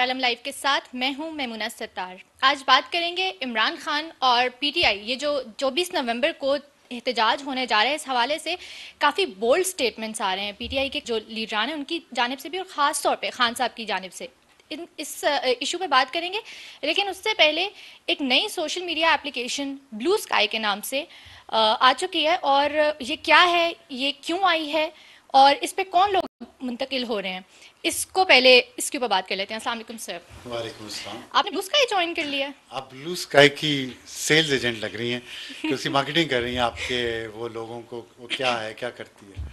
Star आलम live के साथ मैं हूं मैमुना सत्तार। आज बात करेंगे इमरान खान और पीटीआई, ये जो 24 नवंबर को एहतजाज होने जा रहे हैं, इस हवाले से काफ़ी बोल्ड स्टेटमेंट्स आ रहे हैं पीटीआई के जो लीडरान हैं उनकी जानिब से भी, और ख़ास तौर पे खान साहब की जानिब से। इस इशू पे बात करेंगे, लेकिन उससे पहले एक नई social media application blue sky के नाम से आ चुकी है, और ये क्या है, ये क्यों आई है, और इस पे कौन लोग मुंतकिल हो रहे हैं, इसको पहले इसके ऊपर बात कर लेते हैं। अस्सलाम वालेकुम सर। वालेकुम अस्सलाम। आपने ब्लू स्काई ज्वाइन कर लिया? आप ब्लू स्काई की सेल्स एजेंट लग रही हैं कि उसकी मार्केटिंग कर रही हैं आपके वो लोगों को। वो क्या है, क्या करती है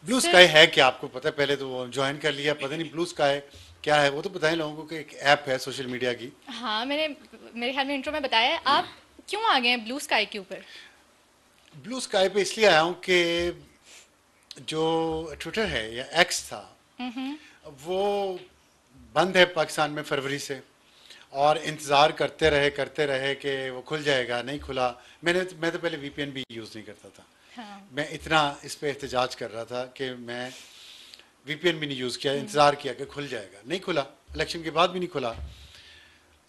ब्लू सर स्काई? है क्या आपको पता है? पहले तो वो ज्वाइन कर लिया, पता नहीं ब्लू स्काई क्या है। वो तो बताएं लोगों को कि एक ऐप है सोशल मीडिया की। हाँ, मेरे ख्याल में इंट्रो में बताया है। आप क्यों आ गए हैं ब्लू स्काई के ऊपर? ब्लू स्काई पे इसलिए आया हूँ कि जो ट्विटर है या एक्स था वो बंद है पाकिस्तान में फरवरी से, और इंतज़ार करते रहे कि वो खुल जाएगा, नहीं खुला। मैं तो पहले वीपीएन भी यूज़ नहीं करता था। हाँ। मैं इतना इस पे एहतजाज कर रहा था कि मैं वीपीएन भी नहीं यूज़ किया, इंतज़ार किया कि खुल जाएगा, नहीं खुला। इलेक्शन के बाद भी नहीं खुला।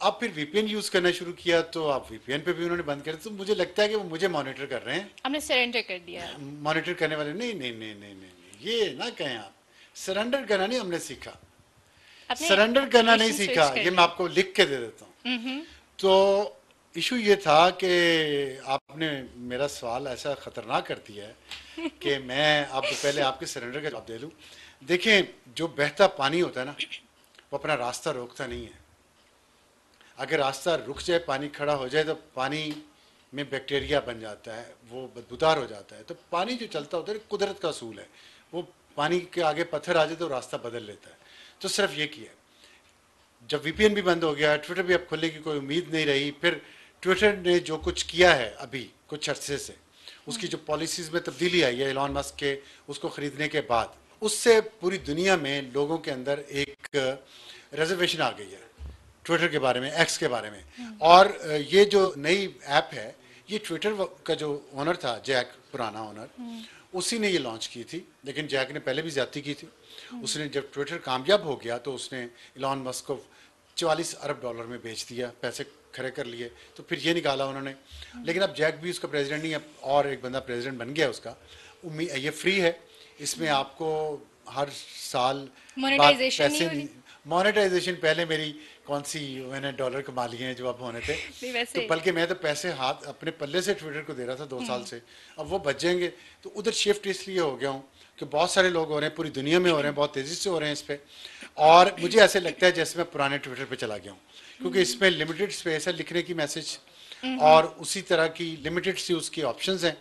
अब फिर वीपीएन यूज़ करना शुरू किया तो अब वीपीएन पे भी उन्होंने बंद कर दिया। तो मुझे लगता है कि वो मुझे मॉनिटर कर रहे हैं। आपने सरेंडर कर दिया? मॉनिटर करने वाले नहीं, नहीं, नहीं, नहीं, नहीं, नहीं, ये ना कहें आप। सरेंडर करना नहीं हमने सीखा, आपने सरेंडर करना नहीं एप्लीकेशन सीखा। स्विच कर ये मैं लिया? आपको लिख के दे देता हूँ। तो इशू ये था कि आपने मेरा सवाल ऐसा ख़तरनाक कर दिया है कि मैं अब पहले आपके सरेंडर का जवाब दे लूँ। देखें, जो बहता पानी होता है ना, वो अपना रास्ता रोकता नहीं है। अगर रास्ता रुक जाए, पानी खड़ा हो जाए, तो पानी में बैक्टीरिया बन जाता है, वो बदबूदार हो जाता है। तो पानी जो चलता होता है कुदरत का असूल है, वो पानी के आगे पत्थर आ जाए तो रास्ता बदल लेता है। तो सिर्फ ये किया। जब वीपीएन भी बंद हो गया, ट्विटर भी अब खुलने की कोई उम्मीद नहीं रही। फिर ट्विटर ने जो कुछ किया है अभी कुछ अरसे से, उसकी जो पॉलिसीज़ में तब्दीली आई है एलॉन मस्क के उसको ख़रीदने के बाद, उससे पूरी दुनिया में लोगों के अंदर एक रिजर्वेशन आ गई है ट्विटर के बारे में, एक्स के बारे में। और ये जो नई ऐप है, ये ट्विटर का जो ओनर था जैक, पुराना ओनर, उसी ने ये लॉन्च की थी। लेकिन जैक ने पहले भी ज्यादती की थी। उसने जब ट्विटर कामयाब हो गया तो उसने इलॉन मस्क को 44 अरब डॉलर में बेच दिया, पैसे खड़े कर लिए। तो फिर ये निकाला उन्होंने। लेकिन अब जैक भी उसका प्रेसिडेंट नहीं, अब और एक बंदा प्रेसिडेंट बन गया उसका। उम्मीद ये फ्री है, इसमें आपको हर साल बात मोनेटाइजेशन नहीं पैसे हो रही? नहीं। मोनेटाइजेशन पहले मेरी कौन सी, मैंने डॉलर कमा लिए हैं जो अब होने थे। नहीं, तो वैसे बल्कि मैं तो पैसे हाथ अपने पल्ले से ट्विटर को दे रहा था 2 साल से, अब वो बच जाएंगे। तो उधर शिफ्ट इसलिए हो गया हूँ कि बहुत सारे लोग हो रहे हैं, पूरी दुनिया में हो रहे हैं, बहुत तेज़ी से हो रहे हैं इस पर। और मुझे ऐसे लगता है जैसे मैं पुराने ट्विटर पे चला गया हूँ, क्योंकि इसमें लिमिटेड स्पेस है लिखने की मैसेज, और उसी तरह की लिमिटेड सी उसकी ऑप्शंस हैं।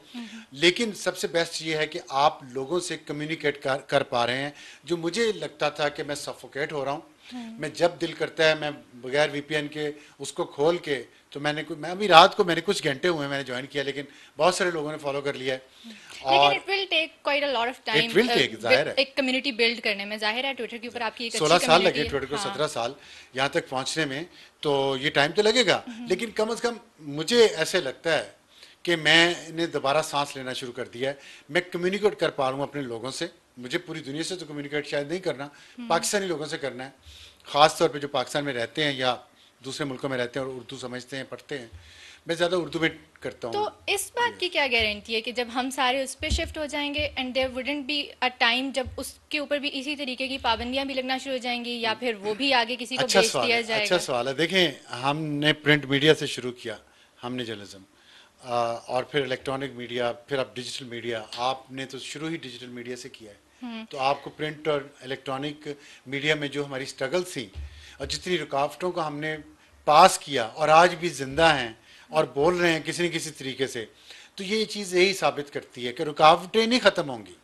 लेकिन सबसे बेस्ट ये है कि आप लोगों से कम्युनिकेट कर पा रहे हैं। जो मुझे लगता था कि मैं सफोकेट हो रहा हूँ, मैं जब दिल करता है मैं बगैर वीपीएन के उसको खोल के, तो मैं अभी रात को, मैंने कुछ घंटे हुए मैंने ज्वाइन किया, लेकिन बहुत सारे लोगों ने फॉलो कर लिया है। लेकिन और it will take quite a lot of time it will take, जाहिर है। एक कम्युनिटी बिल्ड करने में। जाहिर है ट्विटर के ऊपर आपकी एक अच्छी 16 साल कम्युनिटी लगे है। ट्विटर को, हाँ। 17 साल यहाँ तक पहुँचने में। तो ये टाइम तो लगेगा, लेकिन कम से कम मुझे ऐसे लगता है कि मैंने दोबारा सांस लेना शुरू कर दिया है। मैं कम्युनिकेट कर पा रहा हूँ अपने लोगों से। मुझे पूरी दुनिया से तो कम्युनिकेट शायद नहीं करना, पाकिस्तानी लोगों से करना है, ख़ास तौर पे जो पाकिस्तान में रहते हैं या दूसरे मुल्कों में रहते हैं और उर्दू समझते हैं, पढ़ते हैं। मैं ज़्यादा उर्दू में करता तो हूँ। इस बात की क्या गारंटी है कि जब हम सारे उस पर शिफ्ट हो जाएंगे and there wouldn't be a time जब उसके ऊपर भी इसी तरीके की पाबंदियां भी लगना शुरू हो जाएंगी, या फिर वो भी आगे किसी को अच्छा बेच सवाल दिया है, अच्छा जाएगा? सवाल है। देखें, हमने प्रिंट मीडिया से शुरू किया, हमने जर्नलिज्म, और फिर इलेक्ट्रॉनिक मीडिया, फिर अब डिजिटल मीडिया। आपने तो शुरू ही डिजिटल मीडिया से किया है, तो आपको प्रिंट और इलेक्ट्रॉनिक मीडिया में जो हमारी स्ट्रगल थी और जितनी रुकावटों को हमने पास किया और आज भी जिंदा हैं और बोल रहे हैं किसी न किसी तरीके से, तो ये चीज़ यही साबित करती है कि रुकावटें नहीं ख़त्म होंगी।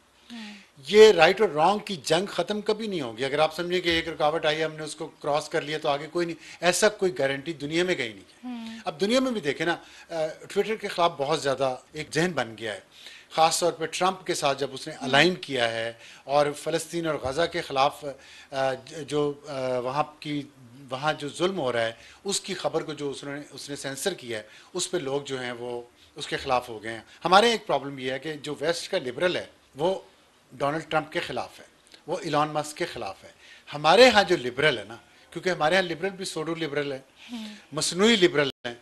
ये राइट और रॉन्ग की जंग खत्म कभी नहीं होगी। अगर आप समझे कि एक रुकावट आई है, हमने उसको क्रॉस कर लिया तो आगे कोई नहीं, ऐसा कोई गारंटी दुनिया में कहीं नहीं है। अब दुनिया में भी देखें ना, ट्विटर के खिलाफ बहुत ज़्यादा एक जहन बन गया है, ख़ास तौर पे ट्रंप के साथ जब उसने अलाइन किया है, और फ़लस्तीन और गज़ा के ख़िलाफ़ जो वहाँ जो जुल्म हो रहा है उसकी खबर को जो उसने सेंसर किया है, उस पर लोग जो हैं वो उसके ख़िलाफ़ हो गए हैं। हमारे एक प्रॉब्लम ये है कि जो वेस्ट का लिबरल है वो डोनाल्ड ट्रंप के ख़िलाफ़ है, वो इलॉन मस्क के ख़िलाफ़ है। हमारे यहाँ जो लिबरल है ना, क्योंकि हमारे यहाँ लिबरल भी सोडो लिबरल है, मसनूई लिबरल है,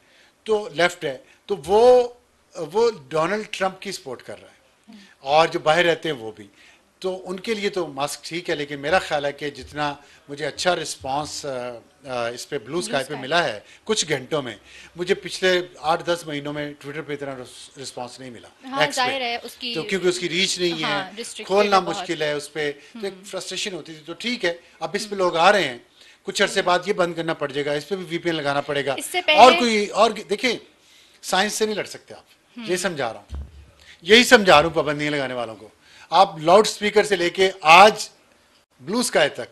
तो लेफ्ट है, तो वो डोनाल्ड ट्रंप की सपोर्ट कर रहा है, और जो बाहर रहते हैं वो भी। तो उनके लिए तो मास्क ठीक है, लेकिन मेरा ख्याल है कि जितना मुझे अच्छा रिस्पांस इस पे ब्लू स्काई पे मिला है कुछ घंटों में, मुझे पिछले 8-10 महीनों में ट्विटर पे इतना रिस्पांस नहीं मिला। हाँ, एक्स जाहिर पे है उसकी, तो क्योंकि उसकी रीच नहीं हाँ, है, restricted खोलना है बहुत। मुश्किल है उस पर, तो एक फ्रस्ट्रेशन होती थी। तो ठीक है, अब इस पे लोग आ रहे हैं, कुछ अरसे बाद ये बंद करना पड़ जाएगा, इस पे भी वीपीएन लगाना पड़ेगा। इससे और पहले कोई और देखिए, साइंस से नहीं लड़ सकते आप, ये समझा रहा हूँ, यही समझा रहा हूँ पाबंदियां लगाने वालों को। आप लाउड स्पीकर से लेके आज ब्लू स्काई तक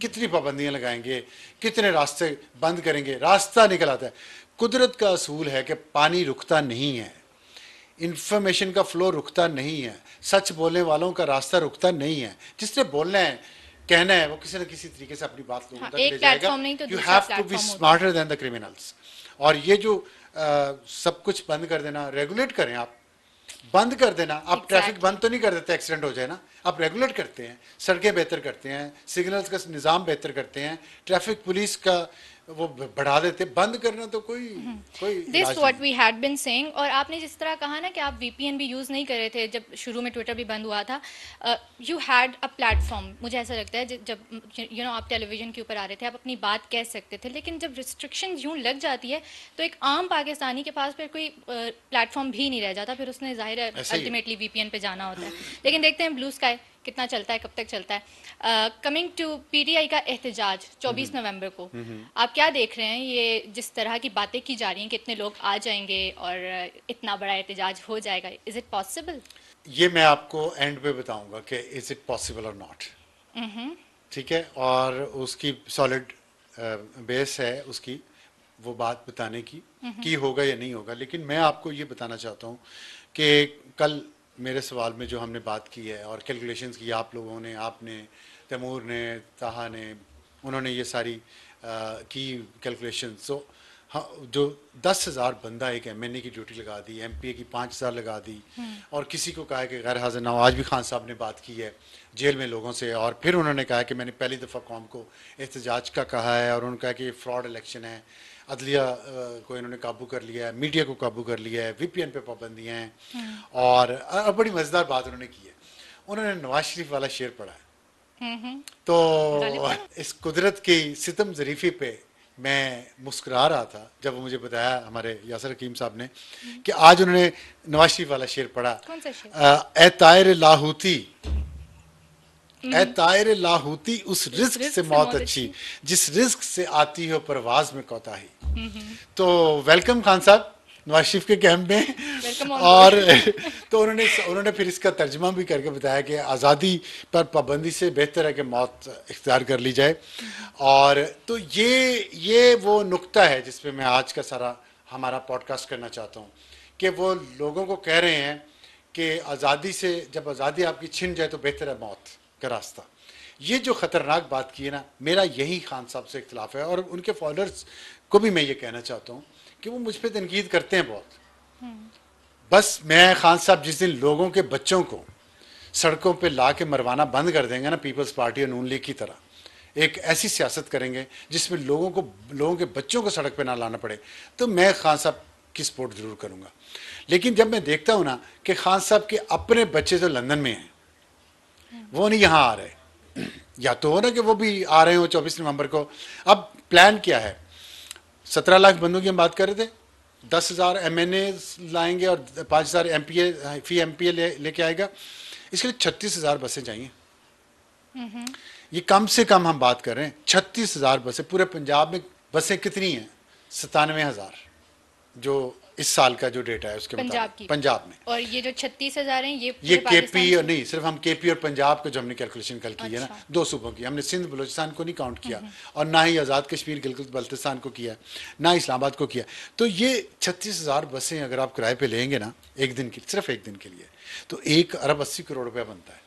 कितनी पाबंदियां लगाएंगे, कितने रास्ते बंद करेंगे, रास्ता निकल आता है। कुदरत का असूल है कि पानी रुकता नहीं है, इंफॉर्मेशन का फ्लो रुकता नहीं है, सच बोलने वालों का रास्ता रुकता नहीं है। जिसने बोलना है, कहना है, वो किसी न किसी तरीके से अपनी बात लोगों हाँ, तक एक ले जाएगा। प्लेटफॉर्म नहीं तो यू दूसरा हैव टू बी प्लेटफॉर्म होता है। Smarter than the criminals. और ये जो सब कुछ बंद कर देना, रेगुलेट करें आप, बंद कर देना। आप ट्रैफिक Exactly. बंद तो नहीं कर देते एक्सीडेंट हो जाए ना, आप रेगुलेट करते हैं, सड़कें बेहतर करते हैं, सिग्नल्स का निज़ाम बेहतर करते हैं, ट्रैफिक पुलिस का वो बढ़ा देते। बंद करना तो कोई कोई दिस इलाज व्हाट नहीं। We had been saying. और आपने जिस तरह कहा ना कि आप वीपीएन भी यूज़ नहीं कर रहे थे जब शुरू में ट्विटर भी बंद हुआ था, यू हैड अ प्लेटफॉर्म। मुझे ऐसा लगता है जब यू नो आप टेलीविजन के ऊपर आ रहे थे, आप अपनी बात कह सकते थे, लेकिन जब रिस्ट्रिक्शन यूँ लग जाती है तो एक आम पाकिस्तानी के पास फिर कोई प्लेटफॉर्म भी नहीं रह जाता, फिर उसने जाहिर है ऐसे ही है। अल्टीमेटली वीपीएन पे जाना होता है। लेकिन देखते हैं ब्लू स्काई कितना चलता है, कब तक चलता है। कमिंग टू पीटीआई का एहतजाज 24 नवंबर को, आप क्या देख रहे हैं? ये जिस तरह की बातें की जा रही हैं कि इतने लोग आ जाएंगे और इतना बड़ा एहतजाज हो जाएगा, इज इट पॉसिबल? ये मैं आपको एंड पे बताऊंगा कि इज इट पॉसिबल और नॉट, ठीक है। और उसकी सॉलिड बेस है उसकी, वो बात बताने की होगा या नहीं होगा। लेकिन मैं आपको ये बताना चाहता हूँ कि कल मेरे सवाल में जो हमने बात की है और कैलकुलेशंस की आप लोगों ने, आपने, तैमूर ने, ताहा ने, उन्होंने ये सारी की कैलकुलेशंस। तो हाँ, जो 10,000 बंदा एक एमएनए की ड्यूटी लगा दी, एमपीए की 5,000 लगा दी, और किसी को कहा है कि गैर हाजिर ना हो। आज भी खान साहब ने बात की है जेल में लोगों से, और फिर उन्होंने कहा कि मैंने पहली दफ़ा कौम को एहतजाज का कहा है, और उन्होंने कहा कि ये फ्रॉड इलेक्शन है, अदलिया को इन्होंने काबू कर लिया है, मीडिया को काबू कर लिया है, वीपीएन पे पाबंदियाँ हैं। और बड़ी मज़ेदार बात उन्होंने की है, उन्होंने नवाज शरीफ वाला शेर पढ़ा है। तो इस कुदरत की सितम ज़रीफ़ी पे मैं मुस्कुरा रहा था जब वो मुझे बताया हमारे यासर हकीम साहब ने कि आज उन्होंने नवाज शरीफ वाला शेर पढ़ा। कौन सा शेर? ए तायर लाहौती, ए तायर लाहौती, उस रिस्क से मौत अच्छी जिस रिस्क से आती हो परवाज में कोताही। तो वेलकम खान साहब नवाज शरीफ के कैंप में। वेलकम ऑन और बोर्ड। तो उन्होंने फिर इसका तर्जमा भी करके बताया कि आज़ादी पर पाबंदी से बेहतर है कि मौत इख्तियार कर ली जाए। और तो ये वो नुक्ता है जिस पे मैं आज का सारा हमारा पॉडकास्ट करना चाहता हूँ कि वो लोगों को कह रहे हैं कि आज़ादी से, जब आज़ादी आपकी छिन जाए तो बेहतर है मौत का रास्ता। ये जो ख़तरनाक बात की है ना, मेरा यही खान साहब से इख्तिलाफ है। और उनके फॉलोअर्स को भी मैं ये कहना चाहता हूँ कि वो मुझ पर तनकीद करते हैं बहुत, बस मैं खान साहब जिस दिन लोगों के बच्चों को सड़कों पे ला के मरवाना बंद कर देंगे ना, पीपल्स पार्टी और नून लीग की तरह एक ऐसी सियासत करेंगे जिसमें लोगों के बच्चों को सड़क पे ना लाना पड़े, तो मैं खान साहब की सपोर्ट ज़रूर करूँगा। लेकिन जब मैं देखता हूँ ना कि खान साहब के अपने बच्चे तो लंदन में हैं, वो नहीं यहाँ आ रहे, या तो हो ना कि वो भी आ रहे हो 24 नवंबर को। अब प्लान क्या है? 17 लाख बंदों की हम बात कर रहे थे, 10,000 एमएनए लाएंगे और 5,000 एमपीए फी एमपीए लेके आएगा। इसके लिए 36,000 बसें चाहिए। ये कम से कम हम बात कर रहे हैं 36,000 बसें। पूरे पंजाब में बसें कितनी हैं? 97,000 जो इस साल का जो डेटा है उसके मुताबिक पंजाब में। और ये जो 36,000 हैं ये केपी और नहीं, सिर्फ हम केपी और पंजाब को जो हमने कैलकुलेशन कल की है ना, 2 सूबों की, हमने सिंध बलूचिस्तान को नहीं काउंट किया, और ना ही आज़ाद कश्मीर गिलगित बल्तिस्तान को किया, ना इस्लामाबाद को किया। तो ये 36,000 बसें अगर आप किराए पे लेंगे ना एक दिन की, सिर्फ एक दिन के लिए, तो 1 अरब 80 करोड़ रुपया बनता है।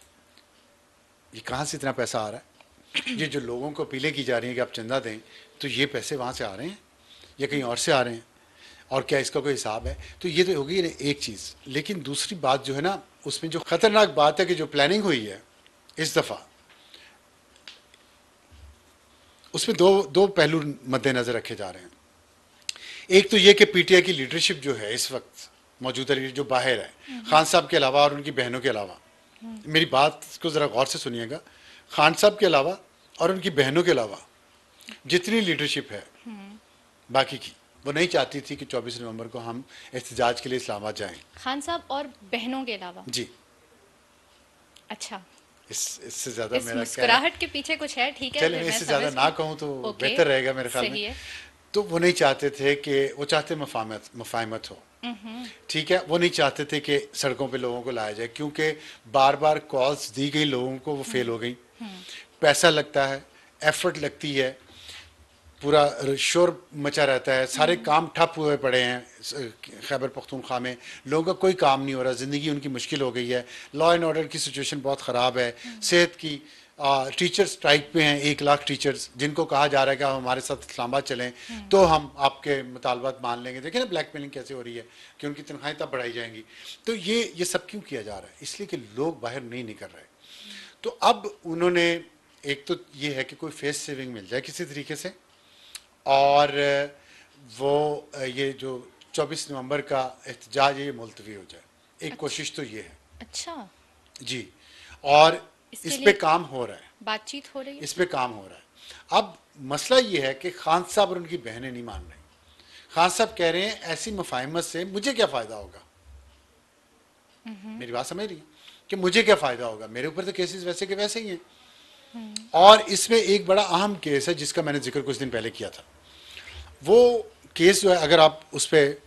ये कहाँ से इतना पैसा आ रहा है? ये जो लोगों को अपीलें की जा रही हैं कि आप चंदा दें, तो ये पैसे वहाँ से आ रहे हैं या कहीं और से आ रहे हैं? और क्या इसका कोई हिसाब है? तो ये तो होगी एक चीज़। लेकिन दूसरी बात जो है ना, उसमें जो ख़तरनाक बात है कि जो प्लानिंग हुई है इस दफ़ा, उसमें दो दो पहलू मद्देनजर रखे जा रहे हैं। एक तो ये कि पीटीआई की लीडरशिप जो है इस वक्त मौजूदा लीडर जो बाहर है, खान साहब के अलावा और उनकी बहनों के अलावा, मेरी बात को ज़रा गौर से सुनिएगा, खान साहब के अलावा और उनकी बहनों के अलावा जितनी लीडरशिप है बाकी की, वो नहीं चाहती थी कि 24 नवंबर को हम एहतजाज के लिए इस्लामाबाद जाएं। खान साहब और बहनों के अलावा? जी। अच्छा, इससे ज़्यादा इस मेरा मुस्कुराहट के पीछे कुछ है, ठीक है, चलिए मैं इससे ज़्यादा ना कहूँ तो बेहतर रहेगा मेरे ख्याल में। तो वो नहीं चाहते थे कि, वो चाहते मफाहमत हो, ठीक है, वो नहीं चाहते थे कि सड़कों पे लोगों को लाया जाए, क्योंकि बार बार कॉल्स दी गई लोगों को, वो फेल हो गई। पैसा लगता है, एफर्ट लगती है, पूरा शोर मचा रहता है, सारे काम ठप हुए पड़े हैं खैबर पख्तूनख्वा में, लोगों का कोई काम नहीं हो रहा, ज़िंदगी उनकी मुश्किल हो गई है, लॉ एंड ऑर्डर की सिचुएशन बहुत ख़राब है, सेहत की, टीचर्स स्ट्राइक पे हैं, 1 लाख टीचर्स जिनको कहा जा रहा है कि आप हमारे साथ इस्लामाबाद चलें तो हम आपके मुतालबात मान लेंगे। देखिए ना ब्लैकमेलिंग कैसे हो रही है कि उनकी तनख्वाहें तब बढ़ाई जाएंगी। तो ये सब क्यों किया जा रहा है? इसलिए कि लोग बाहर नहीं निकल रहे। तो अब उन्होंने, एक तो ये है कि कोई फेस सेविंग मिल जाए किसी तरीके से, और वो ये जो 24 नवंबर का एहतजाज है ये मुलतवी हो जाए। एक कोशिश तो ये है। अच्छा जी, और इस पे काम हो रहा है, बातचीत हो रही है, इस पे काम हो रहा है। अब मसला ये है कि खान साहब और उनकी बहनें नहीं मान रही। खान साहब कह रहे हैं ऐसी मुफाहिमत से मुझे क्या फ़ायदा होगा। मेरी बात समझ रही है कि मुझे क्या फ़ायदा होगा, मेरे ऊपर तो केसेस वैसे के वैसे ही हैं। और इसमें एक बड़ा अहम केस है जिसका मैंने जिक्र कुछ दिन पहले किया था। वो केस जो है, अगर आप उस पर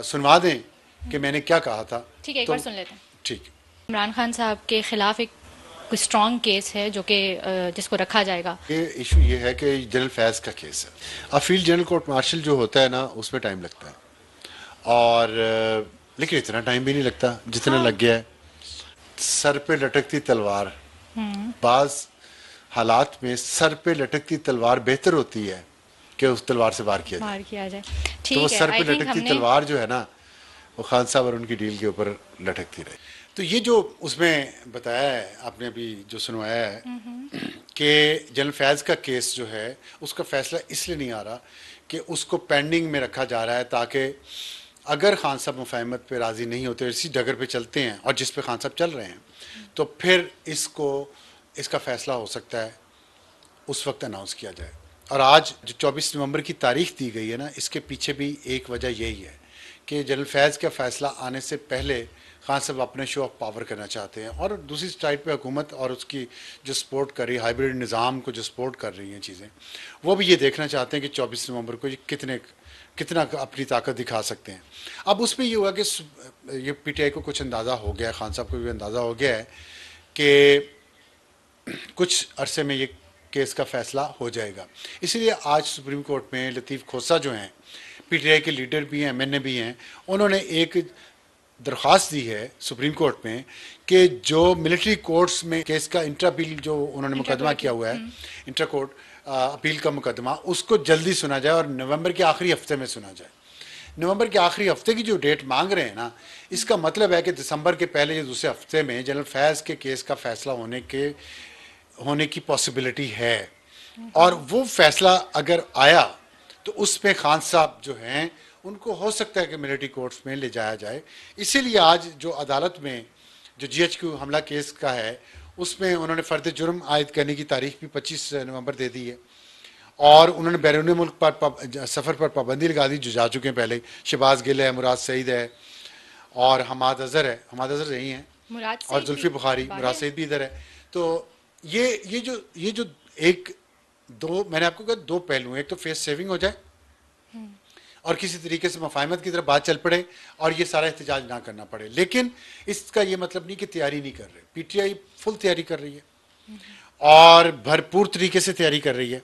सुनवा दें कि मैंने क्या कहा था। ठीक है, एक बार सुन लेते हैं। ठीक। इमरान खान साहब के खिलाफ एक कोई स्ट्रॉन्ग केस है जो कि जिसको रखा जाएगा। ये इशू ये है कि जनरल फैज़ का केस है। अब फील्ड जनरल कोर्ट मार्शल जो होता है ना, उसमें टाइम लगता है, और लेकिन इतना टाइम भी नहीं लगता जितना लग गया है। सर पे लटकती तलवार, बाज हालात में सर पे लटकती तलवार बेहतर होती है कि उस तलवार से वार किया जाए। तो वो सर पे लटकती तलवार जो है ना, वो खान साहब और उनकी डील के ऊपर लटकती रही। तो ये जो उसमें बताया है आपने, अभी जो सुनवाया है कि जनरल फैज़ का केस जो है उसका फैसला इसलिए नहीं आ रहा कि उसको पेंडिंग में रखा जा रहा है, ताकि अगर खान साहब मुफाहमत पे राज़ी नहीं होते, इसी डगर पे चलते हैं और जिस पे खान साहब चल रहे हैं, तो फिर इसका फैसला हो सकता है उस वक्त अनाउंस किया जाए। और आज जो 24 नवंबर की तारीख दी गई है ना, इसके पीछे भी एक वजह यही है कि जनरल फैज़ का फैसला आने से पहले खान साहब अपने शो ऑफ पावर करना चाहते हैं, और दूसरी साइड पे हुकूमत और उसकी जो सपोर्ट कर रही है, हाइब्रिड निज़ाम को जो सपोर्ट कर रही हैं चीज़ें, वो भी ये देखना चाहते हैं कि 24 नवंबर को ये कितना अपनी ताकत दिखा सकते हैं। अब उसमें ये हुआ कि ये पीटीआई को कुछ अंदाज़ा हो गया है, खान साहब को भी अंदाज़ा हो गया है कि कुछ अरसे में ये केस का फैसला हो जाएगा। इसीलिए आज सुप्रीम कोर्ट में लतीफ़ खोसा जो हैं, पीटीआई के लीडर भी हैं, एमएनए भी हैं, उन्होंने एक दरख्वास्त दी है सुप्रीम कोर्ट में कि जो मिलिट्री कोर्ट्स में केस का इंट्रा अपील जो उन्होंने मुकदमा किया हुआ है, इंट्रा कोर्ट अपील का मुकदमा, उसको जल्दी सुना जाए और नवंबर के आखिरी हफ्ते में सुना जाए। नवंबर के आखिरी हफ्ते की जो डेट मांग रहे हैं ना, इसका मतलब है कि दिसंबर के पहले या दूसरे हफ्ते में जनरल फैज़ के केस का फैसला होने की पॉसिबिलिटी है। और वो फैसला अगर आया तो उस पर खान साहब जो हैं उनको हो सकता है कि मिलिट्री कोर्ट्स में ले जाया जाए। इसीलिए आज जो अदालत में जो जीएचक्यू हमला केस का है, उसमें उन्होंने फ़र्द जुर्म आयद करने की तारीख भी 25 नवंबर दे दी है, और उन्होंने बैरून मुल्क पर सफ़र पर पाबंदी लगा दी जो जा चुके हैं पहले। शहबाज गिल है, मुराद सईद है, और हमाद अजहर है, हमाद अजहर यही हैं, और जुल्फी बुखारी, मुराद सईद भी इधर है। तो ये जो मैंने आपको कहा दो पहलू हैं, एक तो फेस सेविंग हो जाए और किसी तरीके से मुफाहमत की तरफ बात चल पड़े और ये सारा एहतजाज ना करना पड़े। लेकिन इसका ये मतलब नहीं कि तैयारी नहीं कर रहे। पीटीआई फुल तैयारी कर रही है और भरपूर तरीके से तैयारी कर रही है।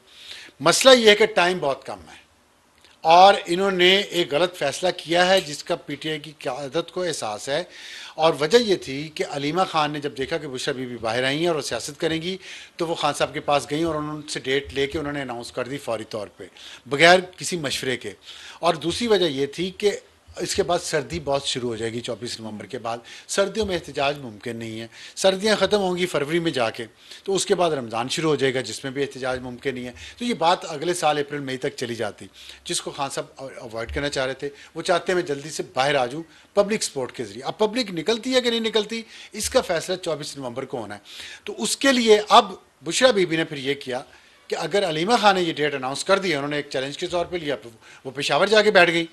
मसला ये है कि टाइम बहुत कम है, और इन्होंने एक गलत फैसला किया है जिसका पीटीआई की क़यादत को एहसास है। और वजह यह थी कि अलीमा खान ने जब देखा कि बुशरा बीबी बाहर आई हैं और सियासत करेंगी, तो वो खान साहब के पास गई और उनसे डेट लेके उन्होंने अनाउंस कर दी फौरी तौर पे, बगैर किसी मशवरे के। और दूसरी वजह यह थी कि इसके बाद सर्दी बहुत शुरू हो जाएगी 24 नवंबर के बाद। सर्दियों में एहतजाज मुमकिन नहीं है, सर्दियां ख़त्म होंगी फरवरी में जाके, तो उसके बाद रमज़ान शुरू हो जाएगा जिसमें भी एहतजाज मुमकिन नहीं है। तो ये बात अगले साल अप्रैल मई तक चली जाती, जिसको खान साहब अवॉइड करना चाह रहे थे। वो चाहते हैं मैं जल्दी से बाहर आ जाऊँ पब्लिक सपोर्ट के ज़रिए। अब पब्लिक निकलती है कि नहीं निकलती, इसका फैसला 24 नवंबर को होना है। तो उसके लिए अब बुशरा बीबी ने फिर ये किया कि अगर अलीमा खान ने ये डेट अनाउंस कर दी, उन्होंने एक चैलेंज के तौर पे लिया, वो पेशावर जाके बैठ गई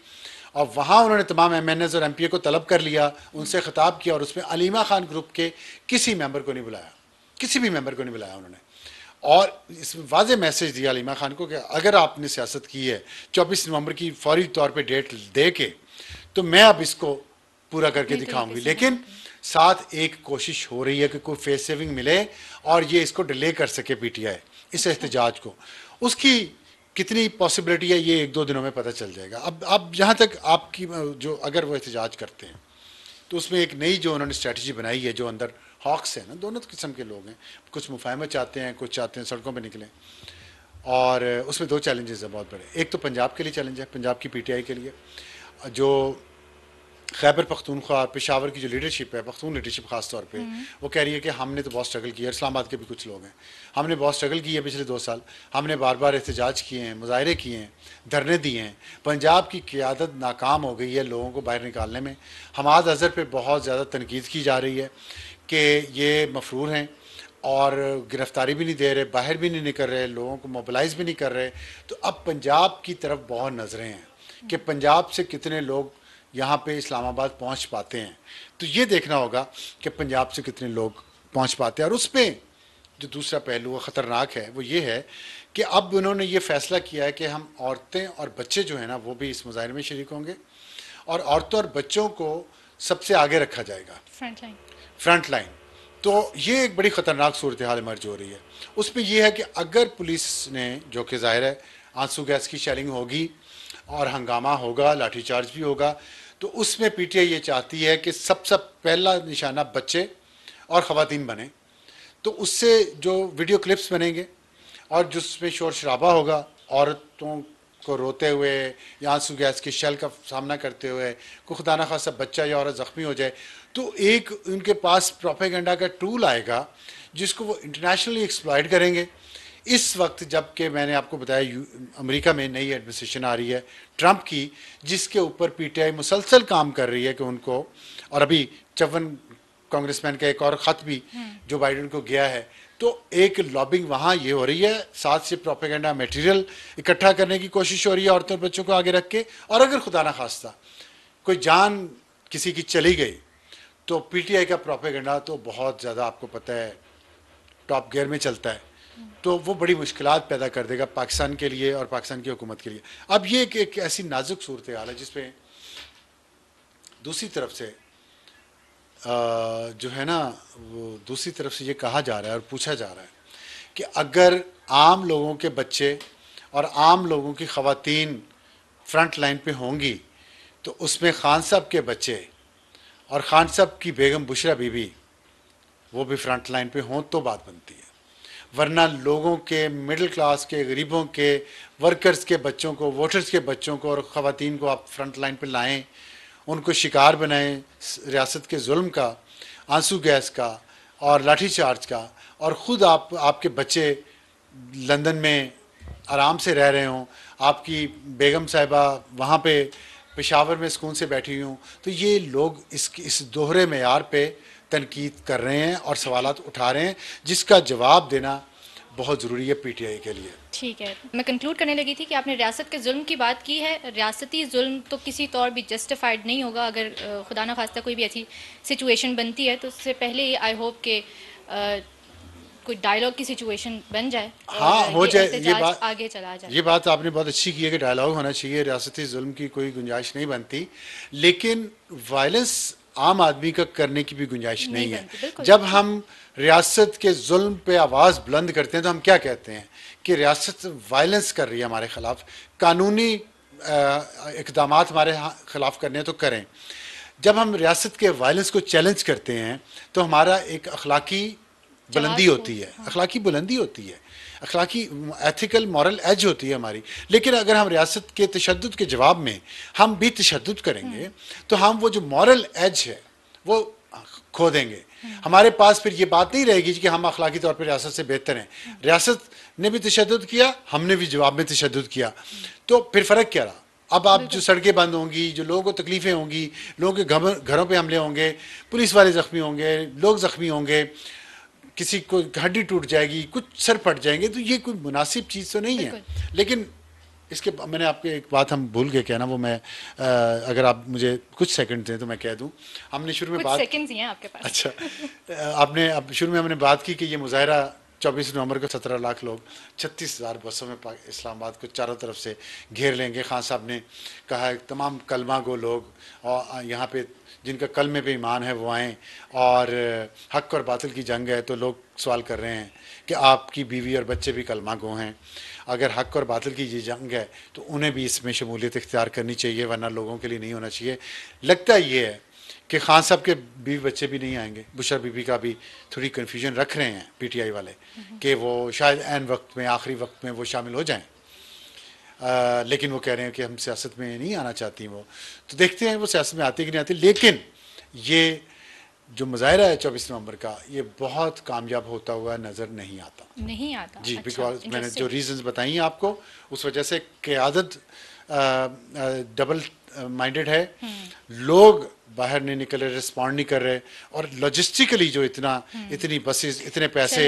और वहाँ उन्होंने तमाम MNAs और MP को तलब कर लिया, उनसे ख़िताब किया और उसमें अलीमा खान ग्रुप के किसी मेंबर को नहीं बुलाया, किसी भी मेंबर को नहीं बुलाया उन्होंने। और इसमें वाज़े मैसेज दिया अलीमा खान को कि अगर आपने सियासत की है 24 नवंबर की फौरी तौर पर डेट दे के, तो मैं अब इसको पूरा करके दिखाऊंगी। लेकिन साथ एक कोशिश हो रही है कि कोई फेस सेविंग मिले और ये इसको डिले कर सके PTI इस एहतजाज को। उसकी कितनी पॉसिबिलिटी है ये 1-2 दिनों में पता चल जाएगा। अब जहाँ तक आपकी जो अगर वो एहतजाज करते हैं तो उसमें एक नई जो उन्होंने स्ट्रेटजी बनाई है, जो अंदर हॉक्स है ना, दोनों किस्म के लोग हैं, कुछ मुफाहमत चाहते हैं, कुछ चाहते हैं सड़कों पे निकलें। और उसमें 2 चैलेंजेस हैं बहुत बड़े। एक तो पंजाब के लिए चैलेंज है, पंजाब की PTI के लिए, जो खैबर पख्तूनख्वा पेशावर की जो लीडरशिप है, पख्तून लीडरशिप खास तौर पे, वो कह रही है कि हमने तो बहुत स्ट्रगल किया। इस्लामाबाद के भी कुछ लोग हैं, हमने बहुत स्ट्रगल की है पिछले 2 साल, हमने बार बार एहतजाज किए हैं, मुजाहरे किए हैं, धरने दिए हैं। पंजाब की क़ियादत नाकाम हो गई है लोगों को बाहर निकालने में। हमाद अज़हर पे बहुत ज़्यादा तनकीद की जा रही है कि ये मफरूर हैं और गिरफ्तारी भी नहीं दे रहे, बाहर भी नहीं निकल रहे, लोगों को मोबिलाइज भी नहीं कर रहे। तो अब पंजाब की तरफ बहुत नज़रें हैं कि पंजाब से कितने लोग यहाँ पे इस्लामाबाद पहुँच पाते हैं। तो ये देखना होगा कि पंजाब से कितने लोग पहुँच पाते हैं। और उस पर जो दूसरा पहलू है ख़तरनाक है, वो ये है कि अब उन्होंने ये फ़ैसला किया है कि हम औरतें और बच्चे जो हैं ना, वो भी इस मुजाहरे में शरीक होंगे और औरतों और बच्चों को सबसे आगे रखा जाएगा, फ्रंट लाइन। तो ये एक बड़ी ख़तरनाक सूरत हाल इमर्ज हो रही है। उसमें यह है कि अगर पुलिस ने, जो कि ज़ाहिर है आंसू गैस की शेलिंग होगी और हंगामा होगा, लाठीचार्ज भी होगा, तो उसमें PTI ये चाहती है कि सबसे पहला निशाना बच्चे और ख़वातीन बने। तो उससे जो वीडियो क्लिप्स बनेंगे और जिसमें शोर शराबा होगा, औरतों को रोते हुए या आंसू गैस की शेल का सामना करते हुए, को खुदा न खासा बच्चा या औरत ज़ख्मी हो जाए, तो एक उनके पास प्रोपेगेंडा का टूल आएगा जिसको वो इंटरनेशनली एक्सप्लॉइट करेंगे। इस वक्त जबकि मैंने आपको बताया अमेरिका में नई एडमिनिस्ट्रेशन आ रही है ट्रंप की, जिसके ऊपर PTI मुसलसल काम कर रही है कि उनको, और अभी 54 कांग्रेसमैन का एक और ख़त भी जो बाइडेन को गया है, तो एक लॉबिंग वहाँ ये हो रही है, साथ से प्रोपेगेंडा मटेरियल इकट्ठा करने की कोशिश हो रही है औरतों और बच्चों को आगे रख के। और अगर खुदा ना खास्ता कोई जान किसी की चली गई तो PTI का प्रोपेगेंडा तो बहुत ज़्यादा आपको पता है टॉप गियर में चलता है, तो वो बड़ी मुश्किलात पैदा कर देगा पाकिस्तान के लिए और पाकिस्तान की हुकूमत के लिए। अब ये एक ऐसी नाजुक सूरत हाल है जिसमें दूसरी तरफ से जो है ना, वो दूसरी तरफ से ये कहा जा रहा है और पूछा जा रहा है कि अगर आम लोगों के बच्चे और आम लोगों की ख़वातीन फ्रंट लाइन पे होंगी तो उसमें खान साहब के बच्चे और खान साहब की बेगम बुशरा बीबी वो भी फ्रंट लाइन पे हों तो बात बनती है। वरना लोगों के, मिडिल क्लास के, गरीबों के, वर्कर्स के बच्चों को, वोटर्स के बच्चों को और ख़वातीन को आप फ्रंट लाइन पे लाएं, उनको शिकार बनाएं रियासत के जुल्म का, आंसू गैस का और लाठीचार्ज का, और ख़ुद आपके बच्चे लंदन में आराम से रह रहे हों, आपकी बेगम साहिबा वहाँ पे पेशावर में सुकून से बैठी हूँ। तो ये लोग इस दोहरे मेयार पे तनकीद कर रहे हैं और सवालात उठा रहे हैं जिसका जवाब देना बहुत ज़रूरी है PTI के लिए। ठीक है, मैं कंक्लूड करने लगी थी कि आपने रियासत के जुल्म की बात की है। रियासती जुल्म तो किसी तौर भी जस्टिफाइड नहीं होगा। अगर खुदा ना खास्ता कोई भी ऐसी सिचुएशन बनती है तो उससे पहले आई होप के कोई डायलॉग की सिचुएशन बन जाए, हाँ हो जाए, ये बात आगे चला जाए। ये बात आपने बहुत अच्छी की है कि डायलॉग होना चाहिए, रियासती जुल्म की कोई गुंजाइश नहीं बनती, लेकिन वायलेंस आम आदमी का करने की भी गुंजाइश नहीं है। जब हम रियासत के जुल्म पे आवाज़ बुलंद करते हैं तो हम क्या कहते हैं कि रियासत वायलेंस कर रही है हमारे ख़िलाफ़, कानूनी इक़दाम हमारे ख़िलाफ़ करने हैं तो करें। जब हम रियासत के वायलेंस को चैलेंज करते हैं तो हमारा एक अखलाकी बुलंदी होती है, अखलाकी बुलंदी होती है। अखलाकी एथिकल मॉरल एज होती है हमारी। लेकिन अगर हम रियासत के तशद्दुद के जवाब में हम भी तशद्दुद करेंगे तो हम वो जो मॉरल एज है वो खो देंगे। हमारे पास फिर ये बात नहीं रहेगी कि हम अखलाकी तौर पर रियासत से बेहतर हैं। रियासत ने भी तशद्दुद किया, हमने भी जवाब में तशद्दुद किया, तो फिर फ़र्क क्या रहा? अब आप जो सड़कें बंद होंगी, जो लोगों को तकलीफ़ें होंगी, लोगों के घरों पे हमले होंगे, पुलिस वाले ज़ख्मी होंगे, लोग ज़ख्मी होंगे, किसी को हड्डी टूट जाएगी, कुछ सर फट जाएंगे, तो ये कोई मुनासिब चीज़ तो नहीं है। लेकिन इसके मैंने आपको एक बात हम भूल गए कहना, वो मैं अगर आप मुझे कुछ सेकंड दें तो मैं कह दूं। हमने शुरू में बात, सेकंड्स ही हैं आपके पास। अच्छा, आपने अब शुरू में हमने बात की कि ये मुजाहरा 24 नवंबर को 17 लाख लोग 36,000 बसों में इस्लामाबाद को चारों तरफ से घेर लेंगे। खान साहब ने कहा है तमाम कलमा गो लोग और यहाँ पे जिनका कलमे पे ईमान है वो आएँ, और हक और बातिल की जंग है। तो लोग सवाल कर रहे हैं कि आपकी बीवी और बच्चे भी कलमा गो हैं, अगर हक और बातिल की ये जंग है तो उन्हें भी इसमें शमूलियत इख्तियार करनी चाहिए, वरना लोगों के लिए नहीं होना चाहिए। लगता ये है कि खान साहब के बीवी बच्चे भी नहीं आएंगे। बुशरा बीबी का भी थोड़ी कन्फ्यूजन रख रहे हैं पीटीआई वाले कि वो शायद ऐन वक्त में, आखिरी वक्त में वो शामिल हो जाएं। लेकिन वो कह रहे हैं कि हम सियासत में नहीं आना चाहती वो। तो देखते हैं वो सियासत में आती कि नहीं आती। लेकिन ये जो मुजाहरा है 24 नवंबर का, ये बहुत कामयाब होता हुआ नज़र नहीं आता। जी, अच्छा, बिकॉज मैंने जो रीजंस बताई हैं आपको, उस वजह से क़यादत डबल माइंडेड है। लोग बाहर नहीं निकल रहे, रिस्पॉन्ड नहीं कर रहे, और लॉजिस्टिकली जो इतनी बसेस, इतने पैसे,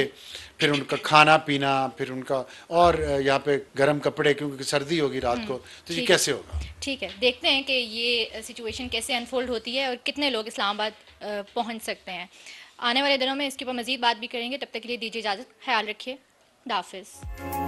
फिर उनका खाना पीना, फिर उनका, और यहाँ पे गर्म कपड़े क्योंकि सर्दी होगी रात को, तो ये कैसे होगा? ठीक है, देखते हैं कि ये सिचुएशन कैसे अनफोल्ड होती है और कितने लोग इस्लामाबाद पहुंच सकते हैं। आने वाले दिनों में इसके ऊपर मज़ीद बात भी करेंगे। तब तक के लिए दीजिए इजाज़त, ख्याल रखिए, खुदा हाफिज़।